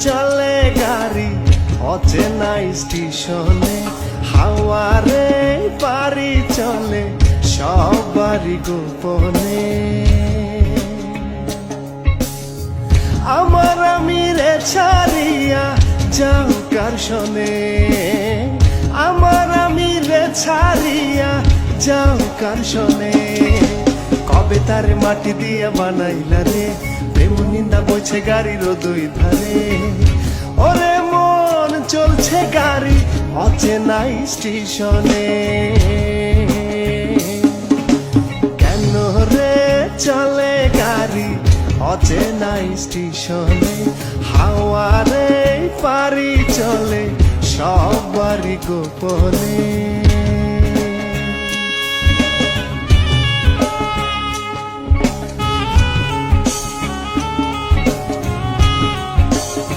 চলে গাড়ি অচেনা স্টেশনে, হাওয়ারে পারি চলে সবারই গোপনে। আমার আমিরে ছাড়িয়া যাও কার শোনে, আমার আমিরে ছাড়িয়া যাও কার শোনে। কবে তারে মাটি দিয়া বানাইলা রে, প্রেম নিন্দা বইছে গাড়ির দুই ধারে। ওরে মন চলছে গাড়ি অচেনা স্টেশনে, কেন রে চলে গাড়ি অচেনা স্টেশনে, হাওয়ারে পারি চলে সবারই গোপনে।